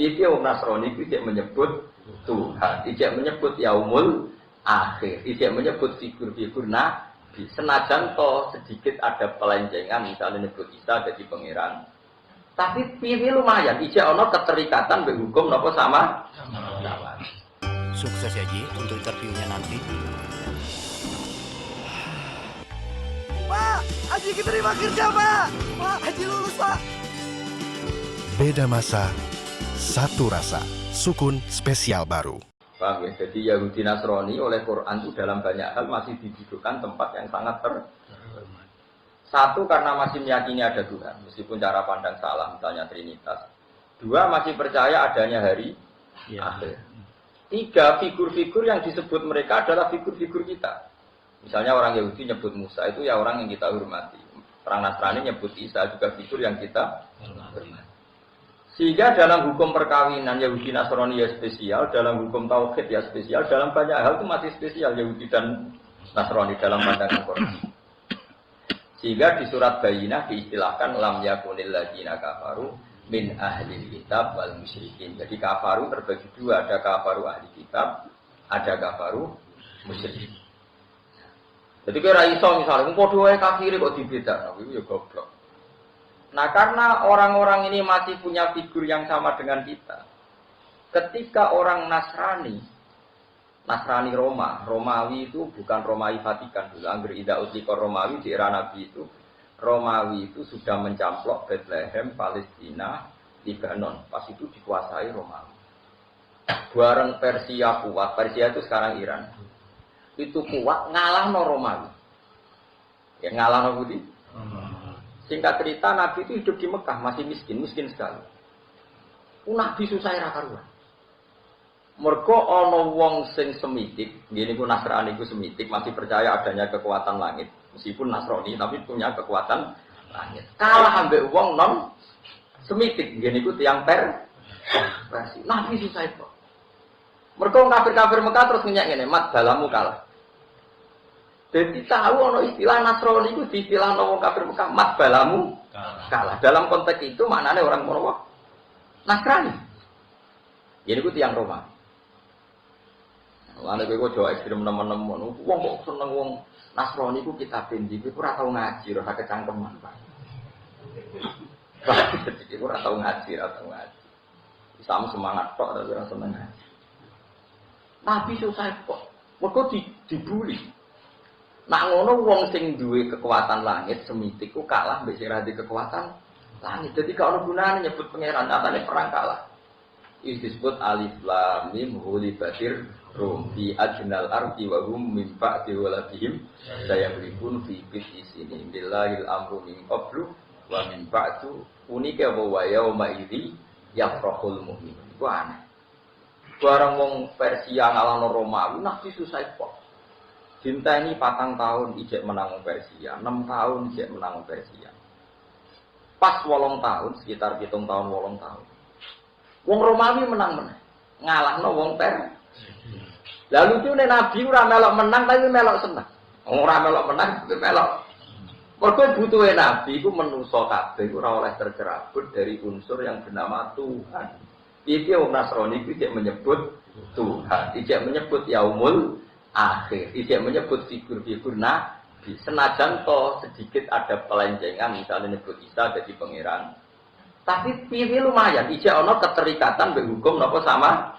Iki wong Nasrani iki cek menyebut Tuhan, cek menyebut yaumul akhir, cek menyebut figur-figur nabi. Senajan toh sedikit ada pelencengan, misalnya nyebut Isa jadi pangeran. Tapi pilih lumayan, ijek ono keterikatan berhukum nopo sama. Sukses ya Ji untuk interviewnya nanti. Pak, Haji keterima kerja Pak. Pak, Haji lulus Pak. Beda masa, satu rasa. Sukun spesial baru. Paham ya? Jadi Yahudi Nasrani oleh Quran itu dalam banyak hal masih didudukkan tempat yang sangat Satu, karena masih meyakini ada Tuhan, meskipun cara pandang salah, misalnya Trinitas. Dua, masih percaya adanya hari akhir. Tiga, figur-figur yang disebut mereka adalah figur-figur kita. Misalnya orang Yahudi nyebut Musa, itu ya orang yang kita hormati. Orang Nasrani nyebut Isa, juga figur yang kita hormati. Sehingga dalam hukum perkawinan Yahudi Nasrani ya spesial, dalam hukum tauhid ya spesial, dalam banyak hal itu masih spesial Yahudi dan Nasrani dalam pandangan Quran. Sehingga di surat Bayyinah diistilahkan lam yakunil ladzina kafaru min ahli kitab wal musyrikin. Jadi kafaru terbagi dua, ada kafaru ahli kitab, ada kafaru musyrikin. Jadi kira iso misalnya, padha wae kafir kok dibedakno, iku ya goblok. Nah, karena orang-orang ini masih punya figur yang sama dengan kita. Ketika orang Nasrani Roma, Romawi itu bukan Romawi Vatikan dulu. Angger ida utlikor Romawi di era Nabi itu, Romawi itu sudah mencamplok Bethlehem, Palestina, Lebanon. Pas itu dikuasai Romawi. Bareng Persia kuat, Persia itu sekarang Iran. Itu kuat ngalahno Romawi. Ya ngalahno Budi. Singkat cerita, Nabi itu hidup di Mekah, masih miskin sekali. Nabi susah ra karuan. Mergo ana wong sing semitik, ngene ku Nasrani ku semitik, masih percaya adanya kekuatan langit. Meskipun Nasrani tapi punya kekuatan langit. Kalah ambek wong non semitik, ngene ku tiyang Persia. Nabi susah itu. Mergo kafir-kafir Mekah terus ngenyak ngene, mat balamu kalah. Jadi tahu ono istilah Nasrani itu di istilah wong kafir Mekah mat balamu kalah. Dalam konteks itu maknanya orang mono Nasrani. Jadi itu tiang Roma. Lalu gue coba ekstrim teman-teman. Wong kok seneng wong Nasrani itu kita pinjam. Gue ora tau ngaji, ora kecangkeman Pak. Jadi gue ora tau ngaji. Islam semangat tok tapi ora seneng ngaji. Nabi susah kok. Mergo dibuli. Nak ngono wong sing duwe kekuatan langit semitik ku kalah mbek sing ra duwe kekuatan langit. Jadi kalau gunane nyebut pangeran katane perang kalah. Iki disebut alif lam mim hulibatir rum fi ajnal ardi wa hum min ba'di waladihim sayamlikun fi isini billahil amru min qablu wa min ba'du unike wa yauma idzi yafrahul mu'minun. Iku aneh. Barang wong Persia ngalahno Romawi Nabi susah kok. Cinta ini 4 tahun ijek menang Persia, 6 tahun ijek menang Persia. Pas 8 tahun, sekitar 7 tahun 8 tahun. Wong Romawi menang ngalahno wong Persia. Lalu itu Nabi ora melok menang tapi melok seneng. Ora melok menang tapi melok. Mergo butuhe Nabi iku menungso kabeh ora oleh tercerabut dari unsur yang bernama Tuhan. Iki wong Nasrani iki menyebut Tuhan, ijek menyebut yaumul akhir, tidak menyebut figur-figur nabi. Senajan toh sedikit ada pelencengan, misalnya nyebut Isa jadi pangeran. Tapi pilih lumayan, ijek ono keterikatan berhukum nopo sama.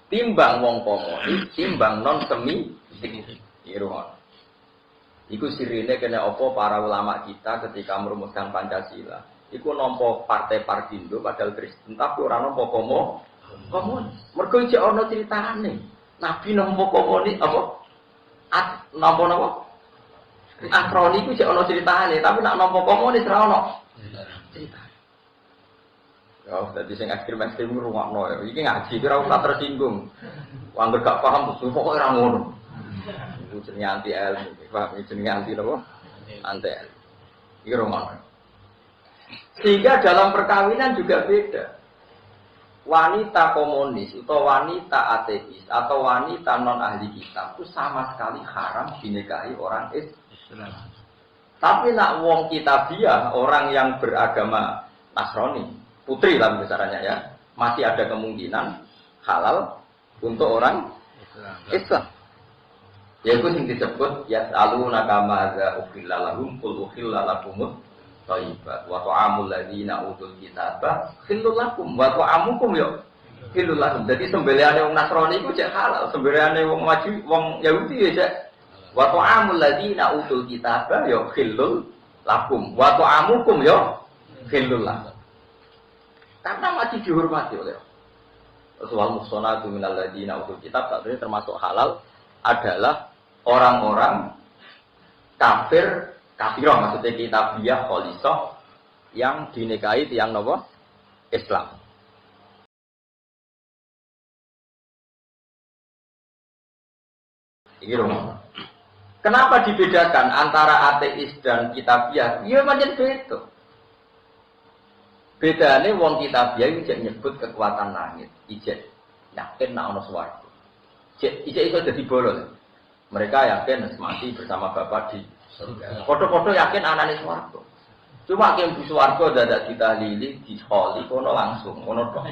Timbang wong komunis, timbang non semi irungon. Iku sirine kena opo para ulama kita ketika merumuskan Pancasila. Iku nompo partai Parkindo padahal Kristen, tapi orang nompo komunis. Mergo ijek ono ceritane. Nabi nompo komunis apa? Nompo Nasrani ku jek ono ceritane, tapi nak nompo komunis ra ono cerita. Ya, dadi sing ekstrem-ekstrem ngrungokno ya. Iki ngaji ora usah tersinggung. Wong gak paham mesti pokoke ra ngono. Iku jenenge anti ilmu, paham jenenge anti apa? Anti ilmu. Iki rungokno. Sehingga dalam perkawinan juga beda. Wanita komunis atau wanita ateis atau wanita non ahli kitab itu sama sekali haram dinikahi orang Islam. Tapi nak wong kitabiah, orang yang beragama Nasrani, putri lah besarannya ya, masih ada kemungkinan halal untuk orang Islam. Yaitu yang disebut ya aluna kama za ukhilla lahum qul ukhilla lakumut thayyibat wa ta'amul ladzina utul kitaba khillul lakum wa ta'amukum ya khillul lakum. Jadi sembelihane wong Nasrani iku cek halal, sembelihane wong Yahudi ya cek wa ta'amul ladzina utul kitaba ya khillul lakum wa ta'amukum ya khillul lakum. Karena masih dihormati oleh Rasulullah muhsanatu minal ladzina utul kitab, artinya termasuk halal adalah orang-orang kafirah maksudnya kitabiah kholisah yang dinikahi tiyang napa Islam. Iki lho. Kenapa dibedakan antara ateis dan kitabiah? Iya pancen beda. Bedane wong kitabiah iki nyebut kekuatan langit, ijek yakin nek ana swarga. Ijek iso dadi bolol. Mereka yakin mati bersama Bapa di surga. Foto-foto yakin anane swarga. Cuma yang di swarga dadak ditahlili, diholi kono langsung, kono tok.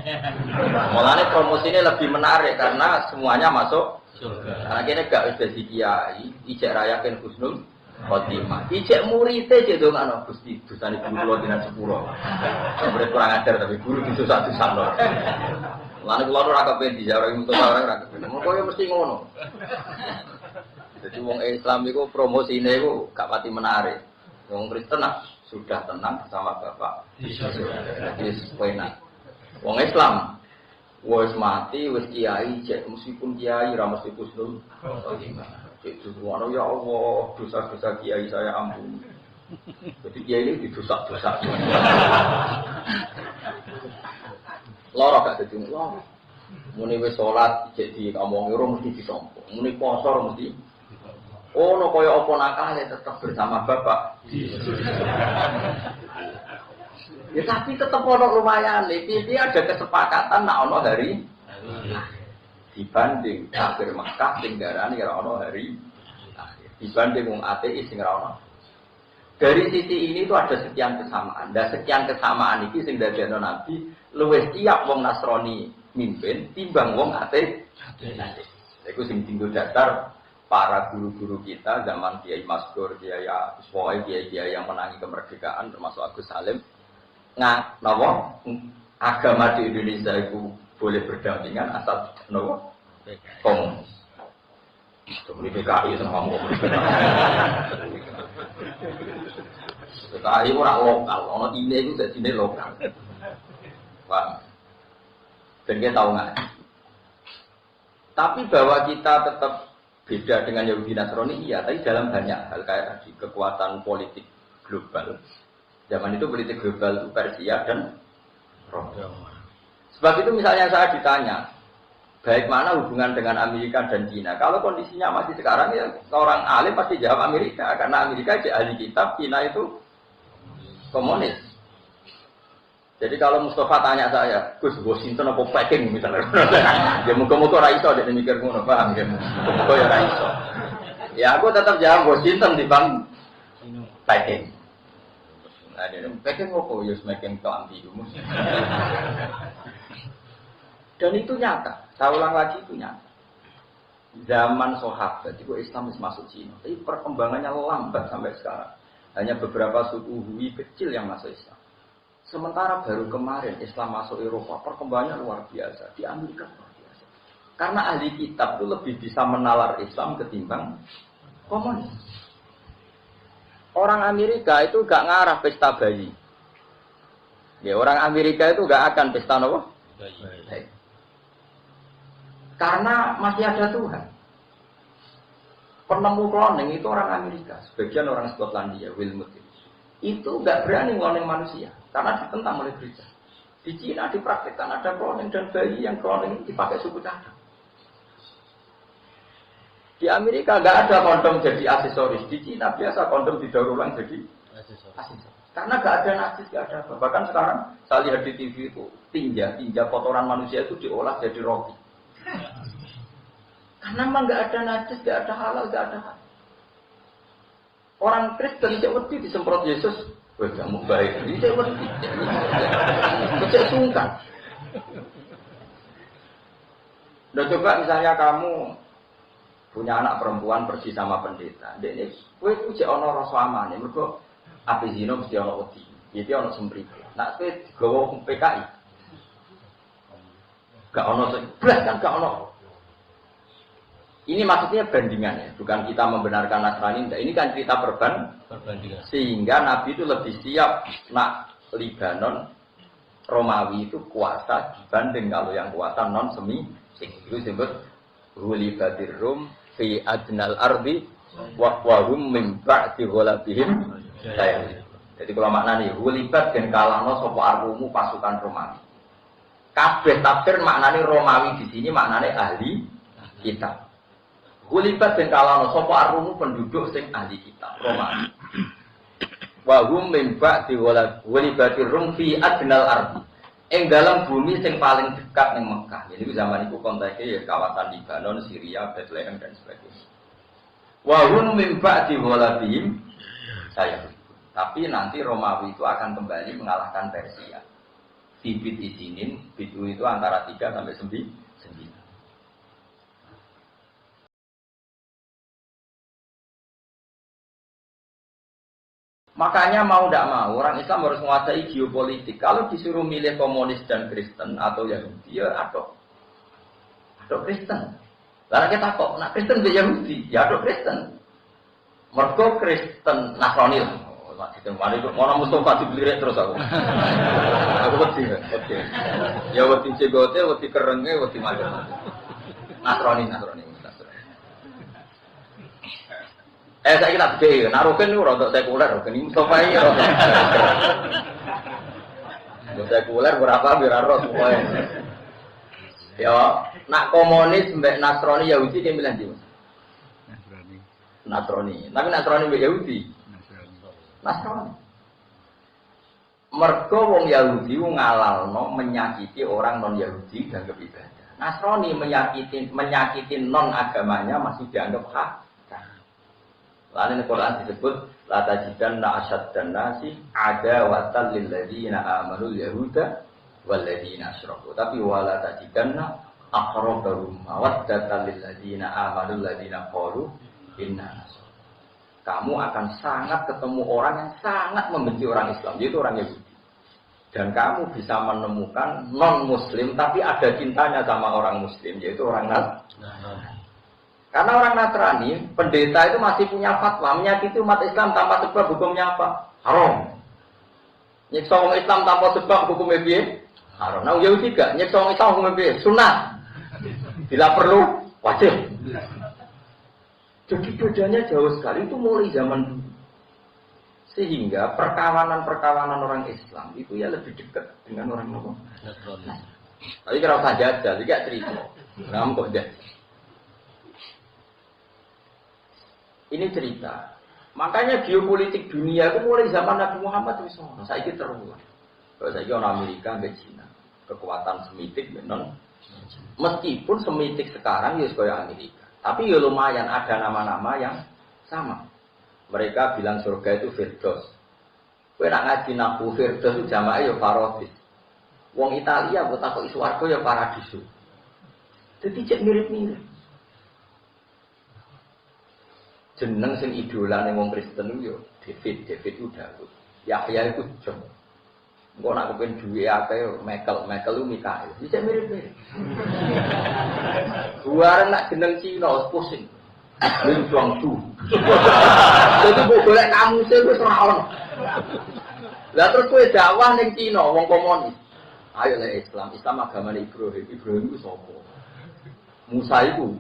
Mulane promosinya lebih menarik karena semuanya masuk surga. Karena kene gak wis dadi kiai, ijek ra yakin husnul khotimah. Ijek murid-e cek ndongakno Gusti, dosane guru kula dinan sepuro. Murid kurang ajar tapi guru disusah-susahno. Mulane kula ora kepen dijawab untuk orang ra kepen. Mengko yo mesti ngono. Jadi wong Islam itu promosine iku gak pati menarik. Wong Kristen sudah tenang bersama Bapak. Jadi enak. Wong Islam wis mati, wis kiai, cek meskipun kiai ra mesti kusnul. Cek duwono ya Allah, dosa-dosa kiai saya ampuni. Jadi kiai ini didosa-dosa. Loro gak dadi loro. Muni wis salat cek diomongi ora mesti ditampa. Muni poso ora mesti. Oh, no kaya apa nakal ya tetap bersama Bapak. Ya tapi tetap ono lumayan. Ini ada kesepakatan nak ono hari dibanding kafir Makkah tinggalan ya ono hari dibanding wong ateis sing ra ono. Dari sisi ini itu ada sekian kesamaan. Dan sekian kesamaan iki sing dadekno Nabi luwih siap wong Nasrani mimpin timbang wong ateis. Iku sing tinggal dasar para guru-guru kita zaman Kiai Maskur, Kiai Uswoi, Kiai yang menangi kemerdekaan termasuk Agus Salim. Napa agama di Indonesia itu boleh berdampingan asal napa komunis. Seperti PKI itu ngomong. PKI orang lokal, orang ini itu jadi lokal. Paham? Dan kita tahu nggak? Tapi bahwa kita tetap beda dengan Yahudi Nasrani, iya, tapi dalam banyak hal kayak tadi kekuatan politik global. Zaman itu politik global itu Persia dan Roma. Sebab itu misalnya saya ditanya, baik mana hubungan dengan Amerika dan Cina? Kalau kondisinya masih sekarang ya orang alim pasti jawab Amerika, karena Amerika itu ahli kitab, Cina itu komunis. Jadi kalau Mustafa tanya saya, Gus Washington apa Peking misalnya, ya muka-muka raiso dia mikir ngono, paham ya? Muka ya raiso. Ya aku tetap jawab Washington di bang Peking. Nah dia Peking apa? Ya semakin kelambi rumus. Dan itu nyata. Saya ulang lagi itu nyata. Zaman sahabat itu Islam masuk Cina, tapi perkembangannya lambat sampai sekarang. Hanya beberapa suku Hui kecil yang masuk Islam. Sementara baru kemarin Islam masuk Eropa, perkembangannya luar biasa. Di Amerika luar biasa. Karena ahli kitab itu lebih bisa menalar Islam ketimbang komunis. Orang Amerika itu gak ngarah pesta bayi. Ya, orang Amerika itu gak akan pesta apa? Bayi. Karena masih ada Tuhan. Penemu cloning itu orang Amerika, sebagian orang Skotlandia, Wilmot itu gak berani cloning manusia. Karena ditentang oleh gereja. Di Cina dipraktikkan ada cloning dan bayi yang cloning dipakai suku cadang. Di Amerika nggak ada kondom jadi aksesoris. Di Cina biasa kondom didaur ulang jadi aksesoris. Karena nggak ada najis, nggak ada apa. Bahkan sekarang saya lihat di TV itu tinja kotoran manusia itu diolah jadi roti. Karena memang nggak ada najis, nggak ada halal, nggak ada halal. Orang Kristen cek wedi disemprot Yesus Wah, kamu baik. Ini saya wedi. Kecil sungkan. Udah coba misalnya kamu punya anak perempuan pergi sama pendeta. Dene kowe ku cek ana rasa amane. Mergo ape zina mesti ana wedi. Iki ana semprite. Nek kowe digawa PKI. Gak ana blas kan gak ana. Ini maksudnya bandingannya, bukan kita membenarkan Nasrani. Ini kan cerita perbandingan. Sehingga Nabi itu lebih siap nak Libanon, Romawi itu kuasa dibanding kalau yang kuasa non semi. Itu disebut hulibatir rum fi adnal ardi wa hum min ba'di ghalabihim. Jadi kalau maknanya hulibat dan kalahno sapa armumu pasukan Romawi. Kabeh tafsir maknanya Romawi di sini maknanya ahli kitab. Hulibat dan kalahno sapa armumu penduduk sing ahli kitab Romawi. Wa hum min ba'di hulibatir rum fi adnal ardi. Ing dalam bumi sing paling dekat ning Mekah. Jadi zaman itu konteksnya ya kawasan Libanon, Syria, Bethlehem dan sebagainya. Wa hum min ba'di ghalabihim saya. Tapi nanti Romawi itu akan kembali mengalahkan Persia. Bibit izinin, bitu itu antara 3 sampai 9. Makanya mau tidak mau orang Islam harus menguasai geopolitik. Kalau disuruh milih komunis dan Kristen atau Yahudi, ya atau Kristen. Lalu kita kok, nak Kristen ke Yahudi, ya atau Kristen. Mergo Kristen Nasrani lah. Orang Mustafa dibelirik terus aku. Aku wedi. Ya wedi cegote, wedi kerenge, wedi macam. Nasrani. Saya kira gede, naruhin itu rontok sekuler, ini Mustafa ini rontok sekuler berapa biar roh semuanya. Ya, nak komunis mbak Nasrani Yahudi dia bilang di Nasrani. Tapi Nasrani mbak Yahudi. Nasrani. Mergo wong Yahudi ngalalno menyakiti orang non Yahudi dan ibadah. Nasrani menyakiti non agamanya masih dianggap hak. Lalu di Quran disebut la tajidanna asyaddan nasi adawatan lil ladzina amanu yahuda wal ladzina asyraku. Tapi wala tajidanna aqrabahum mawaddatan lil ladzina amanu ladzina qalu inna nasara. Kamu akan sangat ketemu orang yang sangat membenci orang Islam, yaitu orang Yahudi. Dan kamu bisa menemukan non muslim tapi ada cintanya sama orang muslim, yaitu orang Nasrani. Karena orang Nasrani, pendeta itu masih punya fatwa, menyakiti umat Islam tanpa sebab hukumnya apa? Haram. Nyiksa orang Islam tanpa sebab hukumnya piye? Haram. Nah, Yahudi juga, nyiksa orang Islam hukumnya piye? Sunnah. Bila perlu, wajib. Jadi bedanya jauh sekali, itu mulai zaman dulu. Sehingga perkawanan orang Islam itu ya lebih dekat dengan orang Nasrani. Tapi kalau saja jajal, tidak cerita. Kamu kok jajal? Ini cerita. Makanya geopolitik dunia itu mulai zaman Nabi Muhammad itu saya terulang. Kalau saya orang Amerika ke Cina, kekuatan semitik non. Meskipun semitik sekarang ya kayak Amerika, tapi ya lumayan ada nama-nama yang sama. Mereka bilang surga itu Firdaus. Kowe nak ngaji naku Firdaus itu jamaah ya Paradis. Wong Italia buat takok swarga ya Paradiso. Jadi cek mirip-mirip. Jeneng sing idola ning wong Kristen yo David udah. Yahya iku John. Engko nak kepen duwe akeh Michael lu Mikael. Bisa mirip-mirip. Buar nak jeneng Cina pusing. Ning Guangzhou. Dadi mbok golek kamu sing wis ora ono. Lah terus kowe dakwah ning Cina wong komunis. Ayo lek Islam agamane Ibrahim iku sapa? Musa iku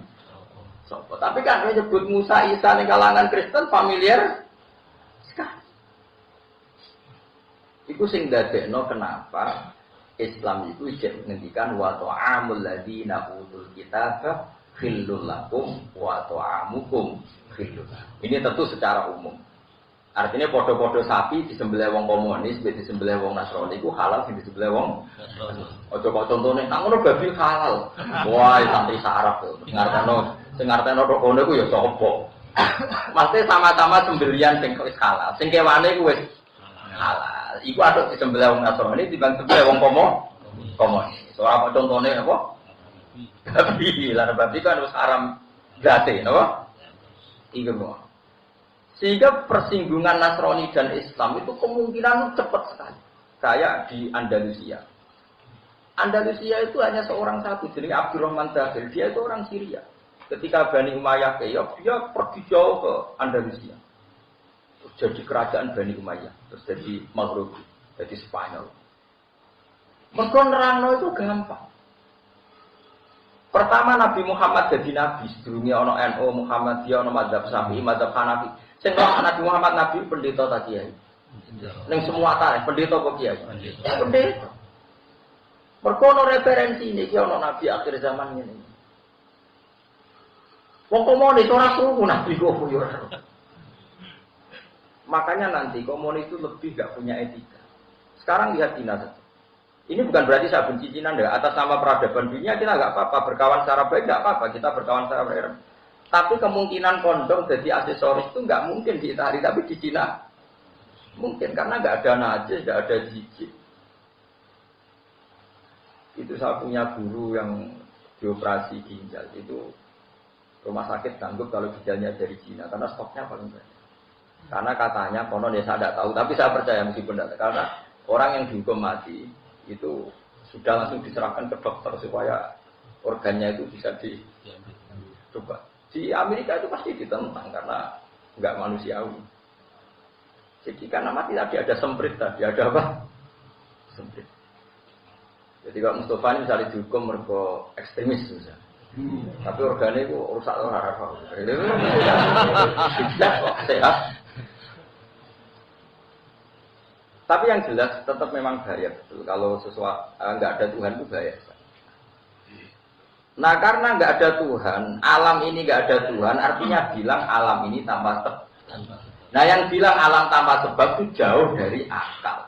sopo. Tapi kan menyebut Musa Isa ning kalangan Kristen familiar sekali. Iku sing dadekno kenapa Islam itu ijek ngendikan wa ta'amul ladzina utul kitaba khillul lakum wa ta'amukum khillul. Ini tentu secara umum. Artinya podo-podo sapi disembelih wong komunis, disembelih wong Nasrani iku halal sing disembelih wong Nasrani. Ojo kok contone nang ngono babi halal. Wah, santri sarap to. Sing ngarteno tok kono iku ya sapa. Maksudnya sama-sama sembelian sing wis halal. Sing kewane iku wis halal. Iku ada disembelih wong Nasrani timbang sembelih wong komunis. Soal apa contohnya apa? Babi, lah babi kan harus haram gate, apa? Iku mau. Sehingga persinggungan Nasrani dan Islam itu kemungkinan cepat sekali. Kayak di Andalusia. Andalusia itu hanya seorang satu, jadi Abdurrahman Dakhil. Dia itu orang Syria. Ketika Bani Umayyah keok, dia pergi jauh ke Andalusia. Terus jadi kerajaan Bani Umayyah. Terus jadi Maghribi, jadi Spanyol. Mereka nerangno itu gampang. Pertama Nabi Muhammad jadi nabi, sebelumnya ono NU Muhammadiyah, ono mazhab Syafi'i, mazhab Hanafi. Sing Nabi Muhammad nabi pendeta ta kiai. Ning semua tarikh pendeta kok kiai. Pendeta. Mergo ono referensi niki ono nabi akhir zaman ngene. Wong komunis ora suku nabi kok yo. Makanya nanti komunis itu lebih gak punya etika. Sekarang lihat Cina saja. Ini bukan berarti saya benci Cina, enggak. Atas nama peradaban dunia kita enggak apa-apa. Berkawan secara baik enggak apa-apa. Kita berkawan secara baik. Tapi kemungkinan kondom jadi aksesoris itu enggak mungkin di Italia. Tapi di Cina mungkin. Karena enggak ada najis, enggak ada jijik. Itu saya punya guru yang dioperasi ginjal. Itu rumah sakit sanggup kalau ginjalnya dari Cina. Karena stoknya paling banyak. Karena katanya, konon ya saya tidak tahu. Tapi saya percaya meskipun tidak. Karena orang yang dihukum mati itu sudah langsung diserahkan ke dokter supaya organnya itu bisa dicoba. Di Amerika itu pasti ditentang karena nggak manusiawi. Jadi karena mati tadi ada semprit tadi, ada apa? Semprit. Jadi kalau Mustafa ini misalnya dihukum mereka ekstremis misalnya. Tapi organnya itu rusak orang sehat. Tapi yang jelas tetap memang bahaya betul. Kalau sesuatu nggak ada Tuhan itu bahaya. Nah karena nggak ada Tuhan, alam ini nggak ada Tuhan, artinya bilang alam ini tanpa sebab. Nah yang bilang alam tanpa sebab itu jauh dari akal.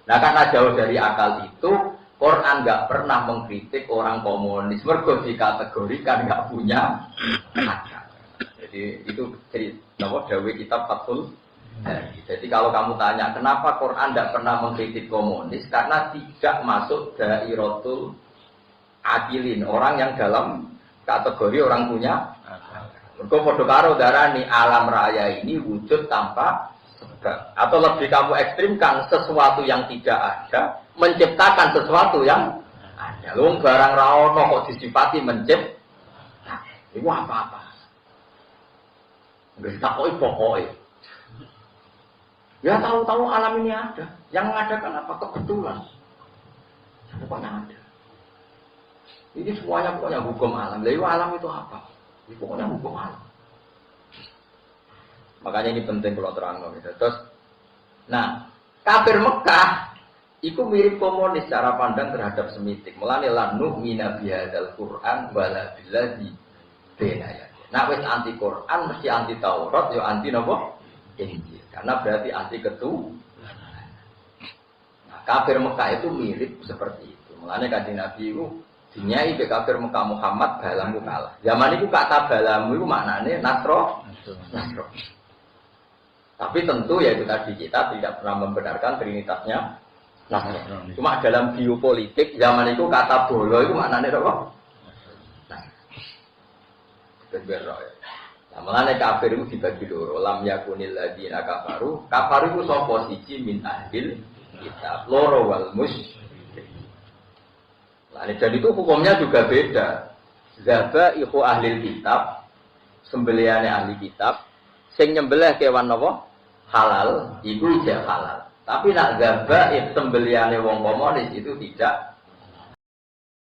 Nah karena jauh dari akal itu, Quran nggak pernah mengkritik orang komunis. Mergo dikategorikan nggak punya akal. Jadi itu cerita dawe kitab Fathul. Jadi kalau kamu tanya kenapa Quran tidak pernah mengkritik komunis, karena tidak masuk dairatul akilin, orang yang dalam kategori orang punya. Mergo padha karo darani alam raya ini wujud tanpa sebab. Atau lebih kamu ekstrimkan sesuatu yang tidak ada menciptakan sesuatu yang ada. Wong barang ra ono kok disifati menciptakan. Nah, itu apa-apa. Nggak takoki pokoke. Ya tahu-tahu alam ini ada. Yang mengadakan apa? Kebetulan. Pokoknya ada. Ini semuanya pokoknya hukum alam. Lalu alam itu apa? Ini pokoknya hukum alam. Makanya ini penting kalau terang. Terus, nah, kafir Mekah itu mirip komunis cara pandang terhadap Semitik. Mulane lan nu'mina bihadzal Qur'an wala billazi bainaya. Nah, wis anti Quran mesti anti Taurat, yo anti napa? Injil. Karena berarti anti ketuhanan. Nah, kafir Mekah itu mirip seperti itu. Mulane kanjeng Nabi itu dinyai be kafir Mekah Muhammad balamu kalah. Zaman itu kata balamu itu maknane Nasro. Tapi tentu ya itu tadi kita tidak pernah membenarkan trinitasnya Nasro. Cuma dalam geopolitik zaman itu kata bolo itu maknane apa? Nah. Nah, mulane kafir itu dibagi dua. Lam yakunil ladzina kafaru. Kafaru itu sapa siji min ahlil kitab. Loro wal musyrik. Nah, jadi itu hukumnya juga beda. Zabaihu ahlil kitab, sembelihane ahli kitab, sing nyembelih kewan napa? Halal, iku jek halal. Tapi nak zabaih sembelihane wong komunis itu tidak